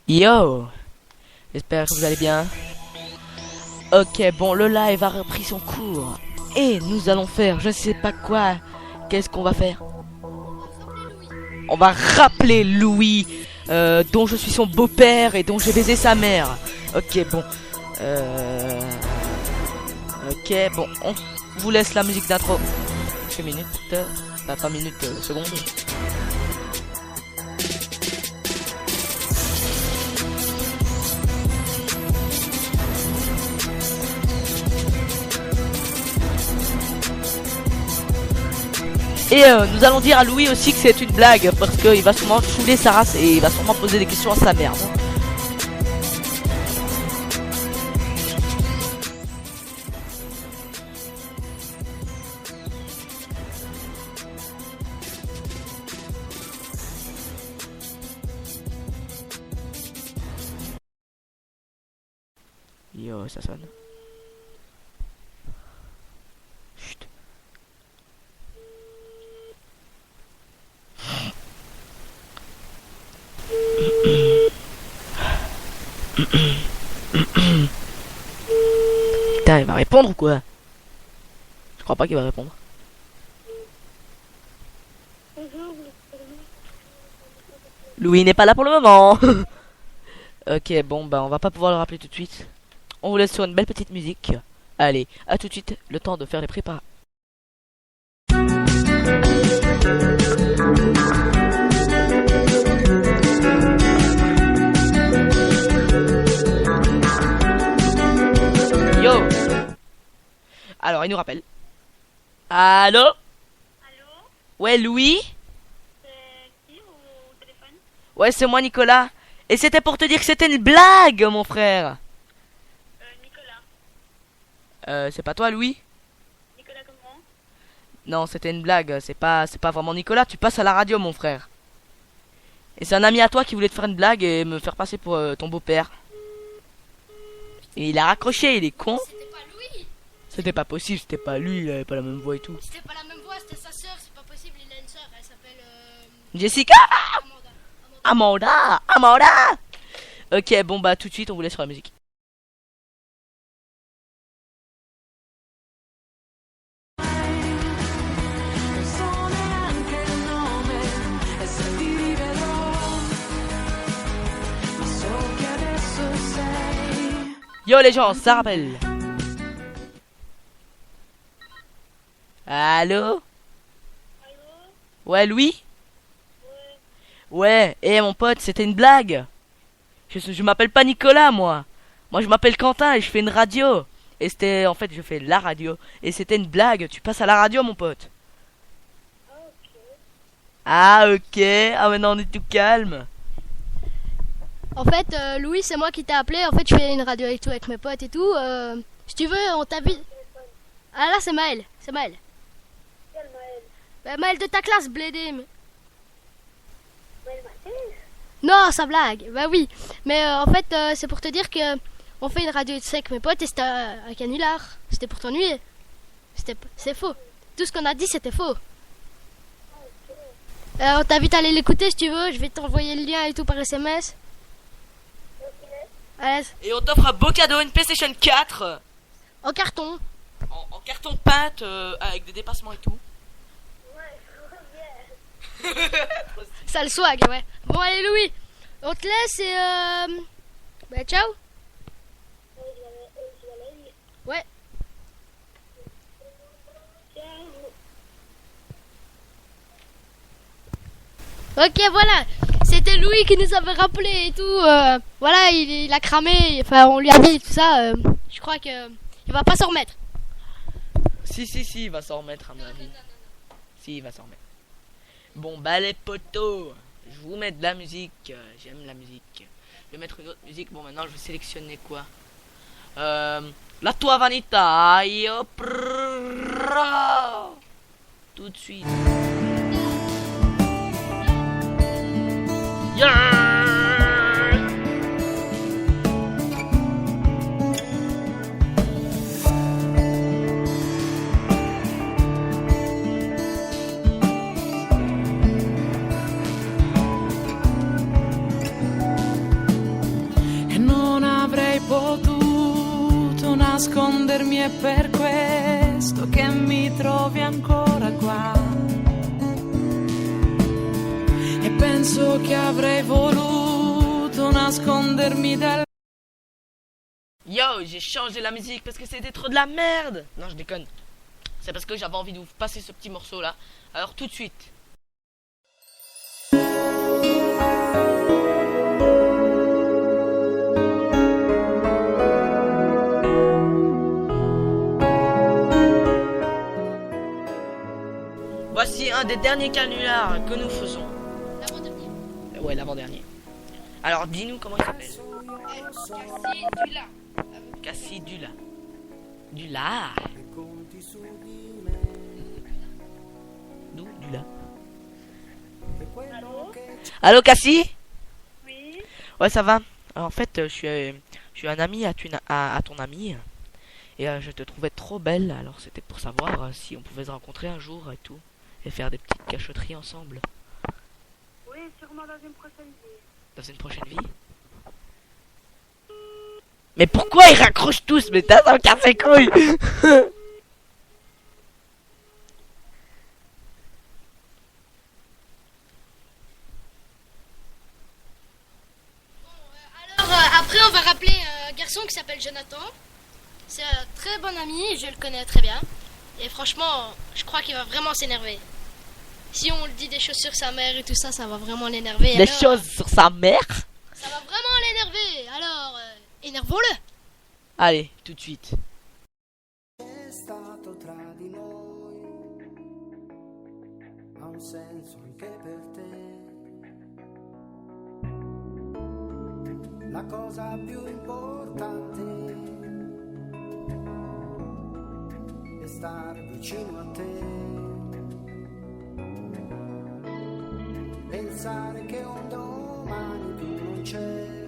Yo, j'espère que vous allez bien. Ok, bon, le live a repris son cours. Et nous allons faire, je ne sais pas quoi. Qu'est-ce qu'on va faire? On va rappeler Louis, dont je suis son beau-père et dont j'ai baisé sa mère. Ok, bon. Ok, bon, on vous laisse la musique d'intro. 2 minutes, pas minutes, secondes. Et nous allons dire à Louis aussi que c'est une blague, parce qu'il va sûrement chouler sa race et il va sûrement poser des questions à sa mère. Bon. Yo, ça sonne. Chut. Putain, il va répondre ou quoi? Je crois pas qu'il va répondre. Louis n'est pas là pour le moment. Ok, bon, bah on va pas pouvoir le rappeler tout de suite. On vous laisse sur une belle petite musique. Allez, à tout de suite, le temps de faire les prépas. Yo. Alors, il nous rappelle. Allô? Allô? Ouais, Louis? C'est qui au téléphone? Ouais, c'est moi, Nicolas. Et c'était pour te dire que c'était une blague, mon frère. Nicolas. C'est pas toi, Louis? Nicolas comment? Non, c'était une blague. C'est pas vraiment Nicolas. Tu passes à la radio, mon frère. Et c'est un ami à toi qui voulait te faire une blague et me faire passer pour ton beau-père. Et il a raccroché, il est con. C'était pas Louis. C'était pas possible, c'était pas lui, il avait pas la même voix et tout. C'était pas la même voix, c'était sa sœur, c'est pas possible, il a une sœur, elle s'appelle Jessica! Amanda. Amanda! Ok, bon bah tout de suite on vous laisse sur la musique. Yo les gens, ça rappelle. Allô? Ouais, Louis? Ouais, mon pote, c'était une blague. Je m'appelle pas Nicolas, moi. Moi, je m'appelle Quentin et je fais une radio. Et c'était, en fait, je fais la radio. Et c'était une blague. Tu passes à la radio, mon pote. Ah, ok. Ah, maintenant, on est tout calme. En fait, Louis, c'est moi qui t'ai appelé. En fait, je fais une radio avec tout avec mes potes et tout. Si tu veux, on t'invite. Ah là, c'est Maël. C'est Maël. Quel Maël? Bah, Maël de ta classe, Blédé. Maël Martinez? Non, ça blague. Bah oui. Mais en fait, c'est pour te dire que on fait une radio avec mes potes et c'était un canular. C'était pour t'ennuyer. C'est faux. Tout ce qu'on a dit, c'était faux. On t'invite à aller l'écouter si tu veux. Je vais t'envoyer le lien et tout par SMS. Allez, Et on t'offre un beau cadeau, une PlayStation 4. en carton. En carton de pâte, avec des dépassements et tout. Ça le swag, ouais. Bon, allez, Louis. On te laisse et bah, ciao. Ouais. Ok, voilà. C'était Louis qui nous avait rappelé et tout. Voilà, il a cramé. Enfin, on lui a dit tout ça. Je crois que il va pas s'en remettre. Si, il va s'en remettre à mon avis. Si, il va s'en remettre. Bon, bah les potos, je vous mets de la musique. J'aime la musique. Je vais mettre une autre musique. Bon, maintenant, je vais sélectionner quoi? La tua vanità, io pro. Tout de suite. Yeah! nascondermi, è per questo che mi trovi ancora qua. E penso che avrei voluto nascondermi dal... Yo, j'ai changé la musique parce que c'était trop de la merde. Non, je déconne. C'est parce que j'avais envie de vous passer ce petit morceau là. Alors tout de suite. Voici un des derniers canulars que nous faisons. L'avant-dernier. Ouais, l'avant-dernier. Alors dis-nous comment il s'appelle. Cassie Dula. Cassie Dula. Dula. D'où Dula? Allô Cassie? Oui. Ouais, ça va. En fait, je suis un ami à ton ami. Et je te trouvais trop belle. Alors c'était pour savoir si on pouvait se rencontrer un jour et tout. Et faire des petites cachotteries ensemble. Oui, sûrement dans une prochaine vie. Dans une prochaine vie. Mais pourquoi ils raccrochent tous? Mais t'as un casse les couilles. Alors après on va rappeler un garçon qui s'appelle Jonathan. C'est un très bon ami, je le connais très bien. Et franchement, je crois qu'il va vraiment s'énerver. Si on lui dit des choses sur sa mère et tout ça, ça va vraiment l'énerver. Des Alors, choses sur sa mère? Ça va vraiment l'énerver. Alors, énervons-le. Allez, tout de suite. C'è stato tra di noi, ha un senso anche per te. La cosa più importante è stare vicino a te. Pensare che un domani più non c'è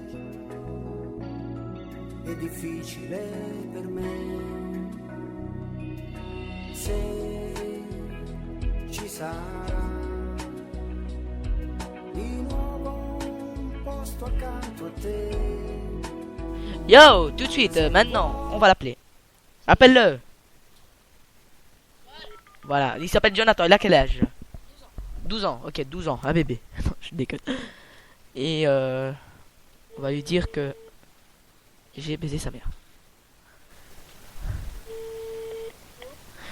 è difficile per me. Se ci sarà di nuovo un posto accanto a te. Yo, tout de suite, maintenant, on va l'appeler. Appelle-le. Voilà, il s'appelle Jonathan, il a quel âge? 12 ans, ok, 12 ans, un bébé. Non, je déconne. Et on va lui dire que j'ai baisé sa mère.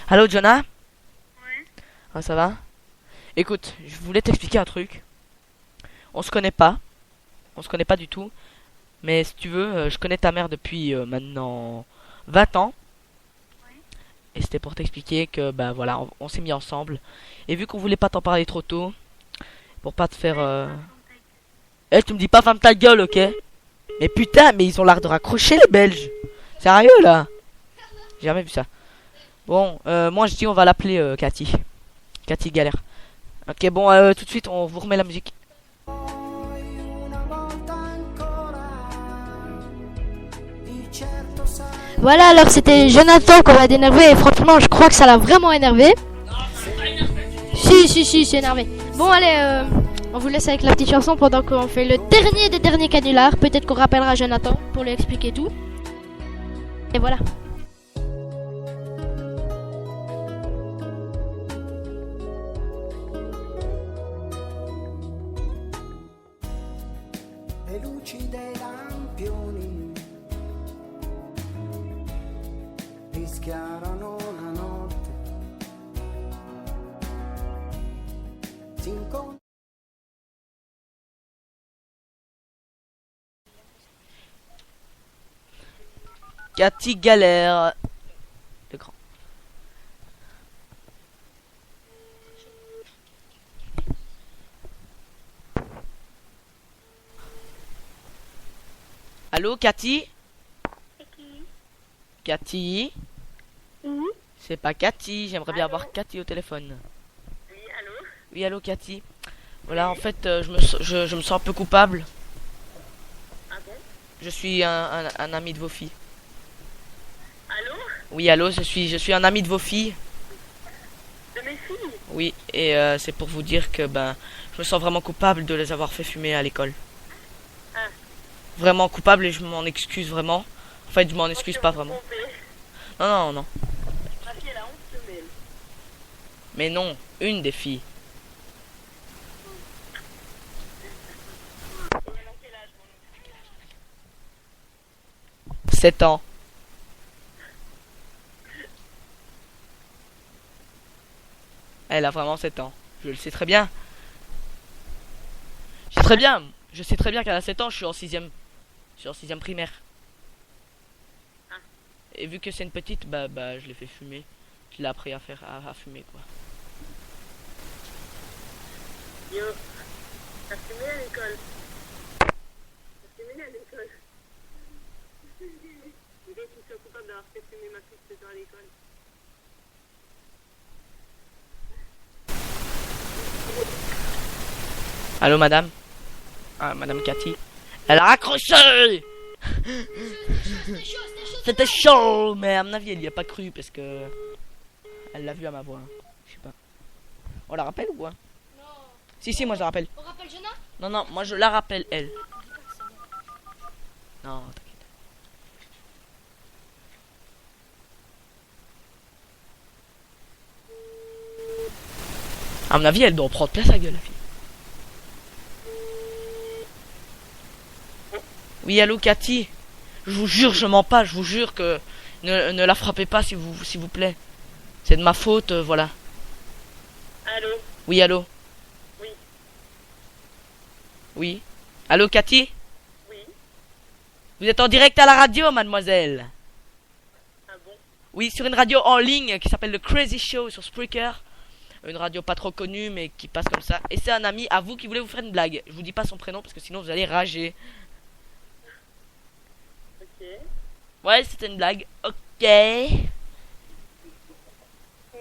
Allô, Jonah? Ouais. Ah, ça va? Écoute, je voulais t'expliquer un truc. On se connaît pas. On se connaît pas du tout. Mais si tu veux, je connais ta mère depuis maintenant 20 ans. Et c'était pour t'expliquer que, bah voilà, on s'est mis ensemble. Et vu qu'on voulait pas t'en parler trop tôt, pour pas te faire... Eh, tu me dis pas ferme ta gueule, ok? Mais putain, mais ils ont l'art de raccrocher les Belges. Sérieux, là? J'ai jamais vu ça. Bon, moi je dis on va l'appeler Cathy. Cathy Galère. Ok, bon, tout de suite, on vous remet la musique. Una volta ancora, di certo sai. Voilà, alors c'était Jonathan qu'on va d'énerver. Et franchement, je crois que ça l'a vraiment énervé. Si, c'est énervé. Bon, allez, on vous laisse avec la petite chanson pendant qu'on fait le dernier des derniers canulars. Peut-être qu'on rappellera Jonathan pour lui expliquer tout. Et voilà. Le luci dei lampioni rischiarano la notte. Si incontrano. Cathy Galère. Le grand. Allô, Cathy? C'est qui? Cathy? Oui. C'est pas Cathy, j'aimerais bien Allô? avoir Cathy au téléphone. Oui, allô? Oui, allô, Cathy. Voilà, en fait, je me sens un peu coupable. Ah bon? Je suis un ami de vos filles. Allô? Oui, allô, je suis un ami de vos filles. De mes filles? Oui, et c'est pour vous dire que ben, je me sens vraiment coupable de les avoir fait fumer à l'école. Ah. Vraiment coupable et je m'en excuse vraiment. En fait, je m'en excuse pas vraiment. Trompé. Non, non, non. Ma fille, elle a 11 semaines. Mais non, une des filles. Et elle a quel âge, mon oncle? 7 ans. Elle a vraiment 7 ans. Je le sais très bien. Je sais très bien. Je sais très bien qu'elle a 7 ans, je suis en 6ème. Je suis en 6ème primaire. Et vu que c'est une petite, bah je l'ai fait fumer. Je l'ai appris à faire à fumer quoi. Yo, t'as fumé à l'école? T'as fumé à l'école? Les gars qui sont coupables d'avoir fait fumer ma fille dans l'école. Allô madame? Ah madame Cathy. Elle a raccroché. C'était chaud, mais à mon avis elle y a pas cru parce que elle l'a vu à ma voix. Je sais pas. On la rappelle ou quoi? Non. Si moi je la rappelle. On rappelle Jonah? Non non, moi je la rappelle elle. Non, t'inquiète. À mon avis elle doit prendre place à gueule la fille. Oui allô Cathy. Je vous jure je mens pas, je vous jure que ne la frappez pas s'il vous plaît. C'est de ma faute, voilà. Allô? Oui allô. Oui. Oui. Allô Cathy? Oui. Vous êtes en direct à la radio mademoiselle. Ah bon? Oui, sur une radio en ligne qui s'appelle The Crazy Show sur Spreaker. Une radio pas trop connue mais qui passe comme ça. Et c'est un ami à vous qui voulait vous faire une blague. Je vous dis pas son prénom parce que sinon vous allez rager. Ok. Ouais, c'était une blague. Ok. Dans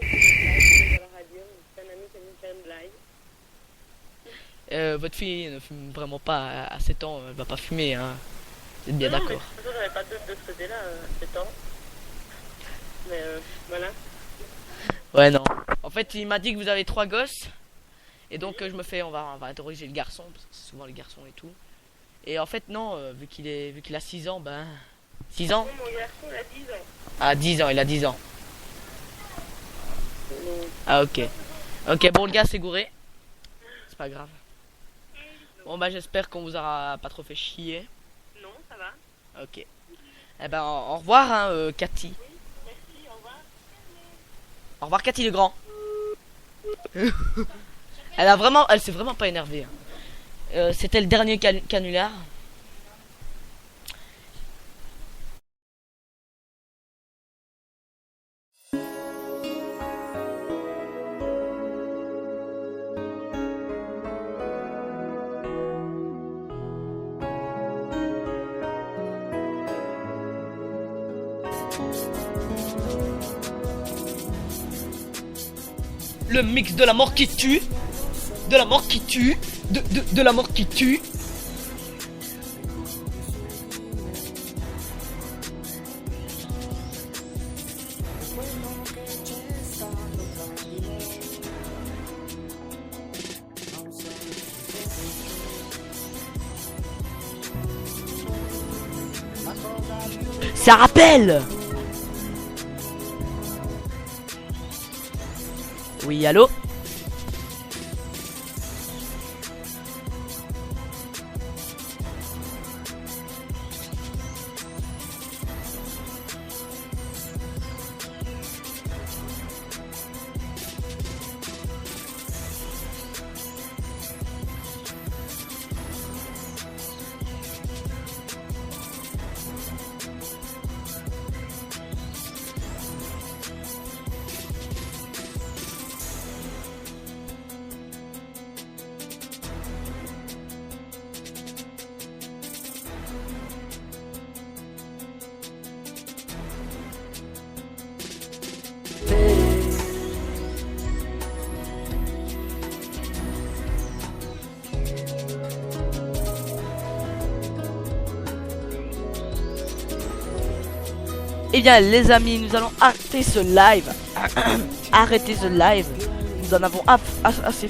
la radio, c'est un ami qui a mis faire une blague. Votre fille ne fume vraiment pas à 7 ans. Elle va pas fumer, hein. Vous êtes bien Non, mais d'accord. de toute façon, j'avais pas de ce côté-là, 7 ans. Mais voilà. Ouais, non. En fait, il m'a dit que vous avez 3 gosses. Et donc, je me fais, on va interroger le garçon. Parce que c'est souvent les garçons et tout. Et en fait, non, vu qu'il a 6 ans, ben. 6 ans? Mon garçon, il a 10 ans. Ah, 10 ans, il a 10 ans. Donc, Ah, ok. Ok, bon, le gars s'est gouré. C'est pas grave. Bon, bah, j'espère qu'on vous aura pas trop fait chier. non, ça va. Ok. Eh ben, au revoir, hein, Cathy. Merci, au revoir. Au revoir, Cathy le grand. Elle s'est vraiment pas énervée. Hein. C'était le dernier canular. Le mix de la mort qui tue. De la mort qui tue. De la mort qui tue. Ça rappelle. Oui, allô? Eh bien les amis, nous allons arrêter ce live. Arrêter ce live. Nous en avons assez